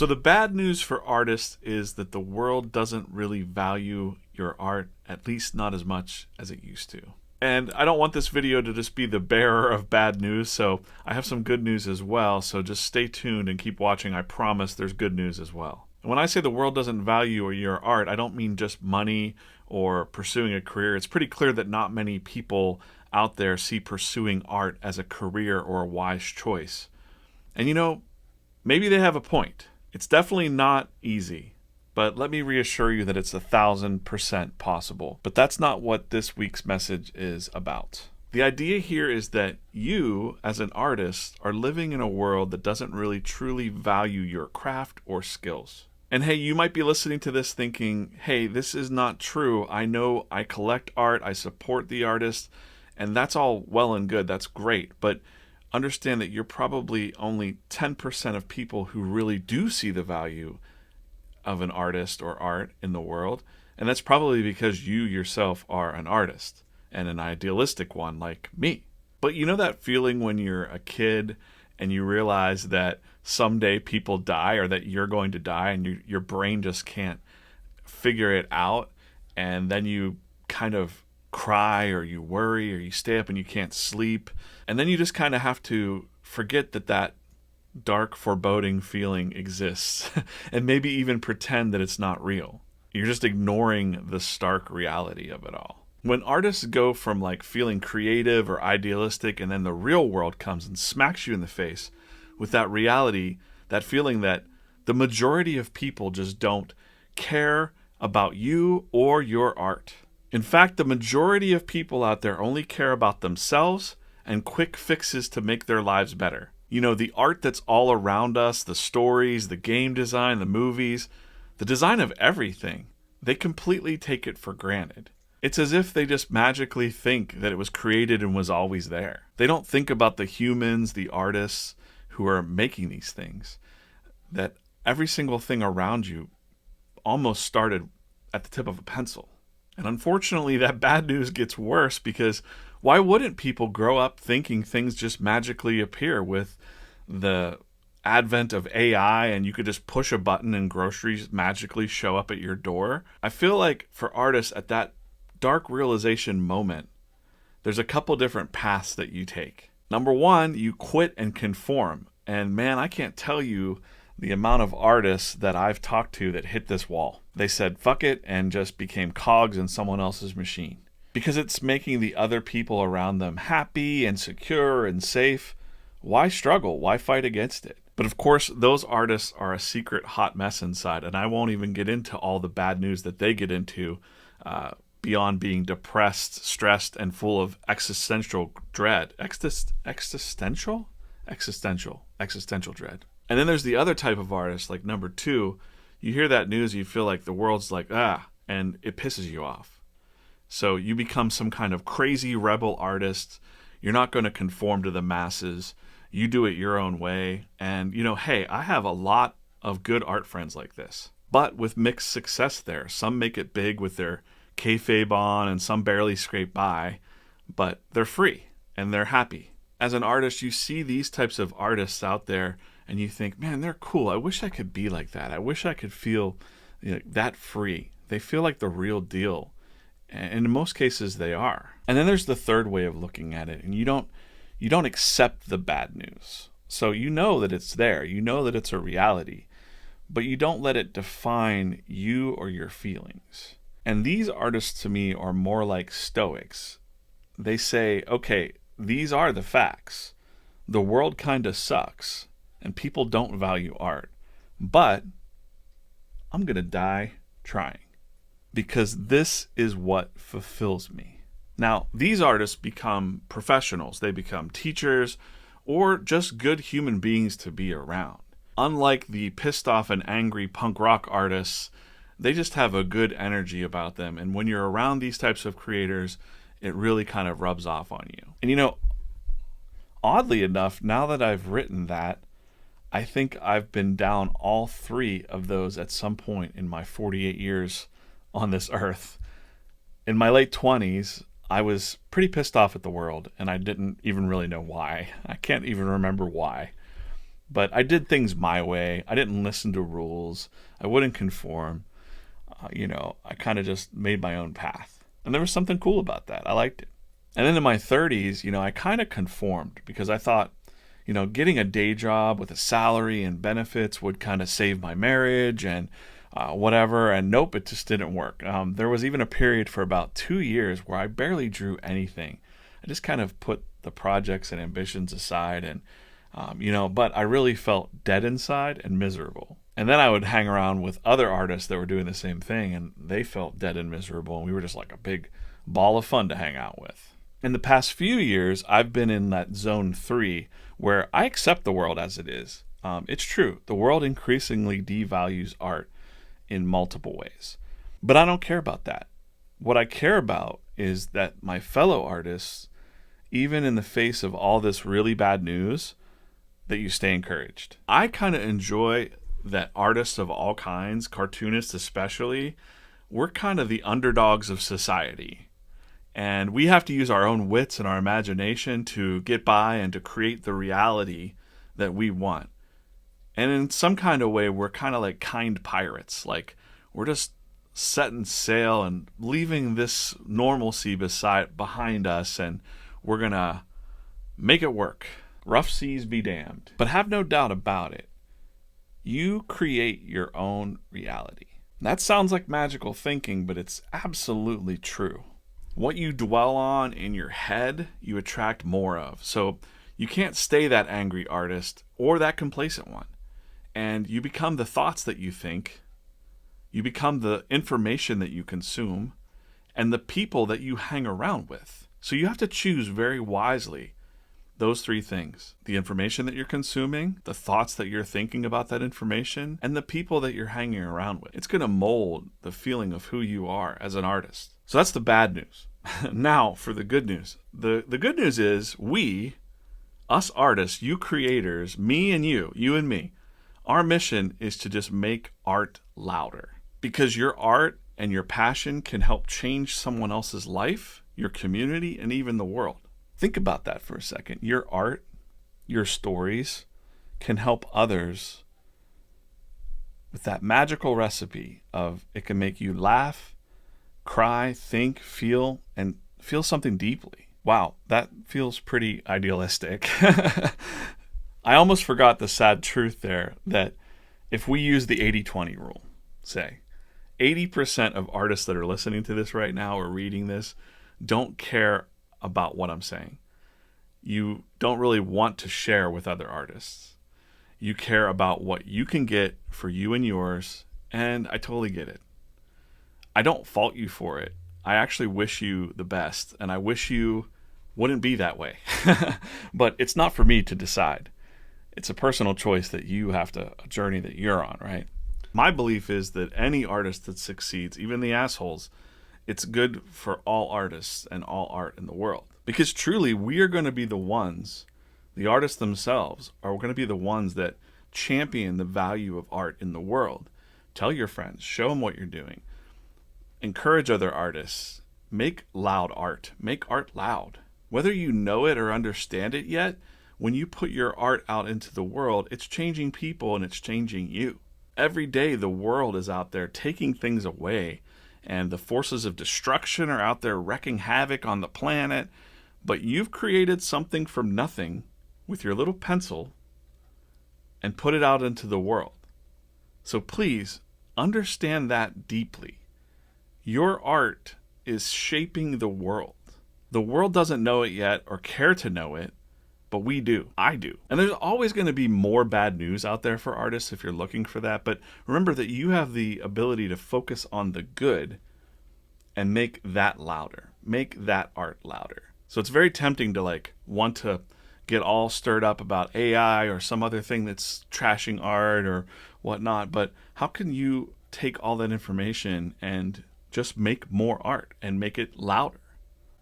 So the bad news for artists is that the world doesn't really value your art, at least not as much as it used to. And I don't want this video to just be the bearer of bad news, so I have some good news as well, so just stay tuned and keep watching. I promise there's good news as well. And when I say the world doesn't value your art, I don't mean just money or pursuing a career. It's pretty clear that not many people out there see pursuing art as a career or a wise choice. And maybe they have a point. It's definitely not easy, but let me reassure you that it's 1,000% possible. But that's not what this week's message is about. The idea here is that you, as an artist, are living in a world that doesn't really truly value your craft or skills. And hey, you might be listening to this thinking, hey, this is not true. I know I collect art, I support the artist, and that's all well and good. That's great. But understand that you're probably only 10% of people who really do see the value of an artist or art in the world. And that's probably because you yourself are an artist and an idealistic one like me. But you know that feeling when you're a kid and you realize that someday people die or that you're going to die and your brain just can't figure it out, and then you kind of cry or you worry or you stay up and you can't sleep, and then you just kind of have to forget that dark foreboding feeling exists and maybe even pretend that it's not real. You're just ignoring the stark reality of it all. When artists go from like feeling creative or idealistic and then the real world comes and smacks you in the face with that reality, that feeling that the majority of people just don't care about you or your art. In fact, the majority of people out there only care about themselves and quick fixes to make their lives better. The art that's all around us, the stories, the game design, the movies, the design of everything, they completely take it for granted. It's as if they just magically think that it was created and was always there. They don't think about the humans, the artists who are making these things, that every single thing around you almost started at the tip of a pencil. And unfortunately, that bad news gets worse because why wouldn't people grow up thinking things just magically appear with the advent of AI and you could just push a button and groceries magically show up at your door? I feel like for artists at that dark realization moment, there's a couple different paths that you take. Number one, you quit and conform. And man, I can't tell you the amount of artists that I've talked to that hit this wall. They said, fuck it, and just became cogs in someone else's machine. Because it's making the other people around them happy and secure and safe. Why struggle? Why fight against it? But of course, those artists are a secret hot mess inside, and I won't even get into all the bad news that they get into beyond being depressed, stressed, and full of existential dread. Existential dread. And then there's the other type of artist, like number two. You hear that news, you feel like the world's like, and it pisses you off. So you become some kind of crazy rebel artist. You're not going to conform to the masses. You do it your own way. And, hey, I have a lot of good art friends like this, but with mixed success there. Some make it big with their kayfabe on and some barely scrape by, but they're free and they're happy. As an artist, you see these types of artists out there and you think, man, they're cool. I wish I could be like that. I wish I could feel that free. They feel like the real deal. And in most cases, they are. And then there's the third way of looking at it. And you don't accept the bad news. So you know that it's there. You know that it's a reality. But you don't let it define you or your feelings. And these artists to me are more like Stoics. They say, okay, these are the facts. The world kind of sucks. And people don't value art. But I'm going to die trying. Because this is what fulfills me. Now, these artists become professionals. They become teachers or just good human beings to be around. Unlike the pissed off and angry punk rock artists, they just have a good energy about them. And when you're around these types of creators, it really kind of rubs off on you. And oddly enough, now that I've written that, I think I've been down all three of those at some point in my 48 years on this earth. In my late 20s, I was pretty pissed off at the world, and I didn't even really know why. I can't even remember why. But I did things my way. I didn't listen to rules. I wouldn't conform. I kind of just made my own path. And there was something cool about that. I liked it. And then in my 30s, I kind of conformed because I thought, getting a day job with a salary and benefits would kind of save my marriage and whatever. And nope, it just didn't work. There was even a period for about 2 years where I barely drew anything. I just kind of put the projects and ambitions aside and, but I really felt dead inside and miserable. And then I would hang around with other artists that were doing the same thing, and they felt dead and miserable, and we were just like a big ball of fun to hang out with. In the past few years, I've been in that zone 3 where I accept the world as it is. It's true. The world increasingly devalues art in multiple ways. But I don't care about that. What I care about is that my fellow artists, even in the face of all this really bad news, that you stay encouraged. I kind of enjoy that artists of all kinds, cartoonists especially, we're kind of the underdogs of society. And we have to use our own wits and our imagination to get by and to create the reality that we want. And in some kind of way, we're kind of like kind pirates. Like, we're just setting sail and leaving this normalcy behind us, and we're going to make it work. Rough seas be damned. But have no doubt about it. You create your own reality. That sounds like magical thinking, but it's absolutely true. What you dwell on in your head, you attract more of. So you can't stay that angry artist or that complacent one. And you become the thoughts that you think. You become the information that you consume and the people that you hang around with. So you have to choose very wisely those 3 things: the information that you're consuming, the thoughts that you're thinking about that information, and the people that you're hanging around with. It's going to mold the feeling of who you are as an artist. So that's the bad news. Now for the good news. The good news is us artists, you creators, me and you and me, our mission is to just make art louder. Because your art and your passion can help change someone else's life, your community, and even the world. Think about that for a second. Your art, your stories can help others with that magical recipe of it can make you laugh, cry, think, feel, and feel something deeply. Wow, that feels pretty idealistic. I almost forgot the sad truth there that if we use the 80-20 rule, say, 80% of artists that are listening to this right now or reading this don't care about what I'm saying. You don't really want to share with other artists. You care about what you can get for you and yours, and I totally get it. I don't fault you for it. I actually wish you the best, and I wish you wouldn't be that way. But it's not for me to decide. It's a personal choice that you have to, a journey that you're on, right? My belief is that any artist that succeeds, even the assholes, it's good for all artists and all art in the world. Because truly, we are going to be the ones, the artists themselves, are going to be the ones that champion the value of art in the world. Tell your friends, show them what you're doing. Encourage other artists. Make loud art. Make art loud. Whether you know it or understand it yet, when you put your art out into the world, it's changing people and it's changing you. Every day, the world is out there taking things away, and the forces of destruction are out there wreaking havoc on the planet. But you've created something from nothing with your little pencil and put it out into the world. So please understand that deeply. Your art is shaping the world. The world doesn't know it yet or care to know it, but we do. I do. And there's always going to be more bad news out there for artists if you're looking for that. But remember that you have the ability to focus on the good and make that louder. Make that art louder. So it's very tempting to want to get all stirred up about AI or some other thing that's trashing art or whatnot. But how can you take all that information and just make more art and make it louder?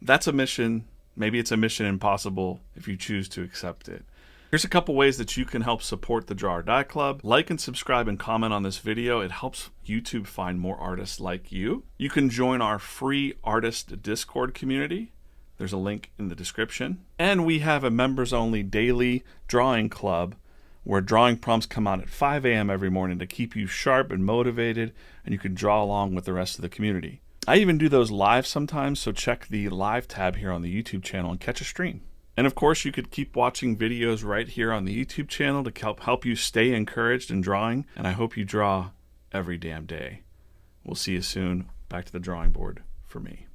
That's a mission. Maybe it's a mission impossible if you choose to accept it. Here's a couple ways that you can help support the Draw or Die Club. Like and subscribe and comment on this video. It helps YouTube find more artists like you. You can join our free artist Discord community. There's a link in the description. And we have a members-only daily drawing club where drawing prompts come out at 5 a.m. every morning to keep you sharp and motivated, and you can draw along with the rest of the community. I even do those live sometimes, so check the live tab here on the YouTube channel and catch a stream. And of course, you could keep watching videos right here on the YouTube channel to help you stay encouraged in drawing, and I hope you draw every damn day. We'll see you soon. Back to the drawing board for me.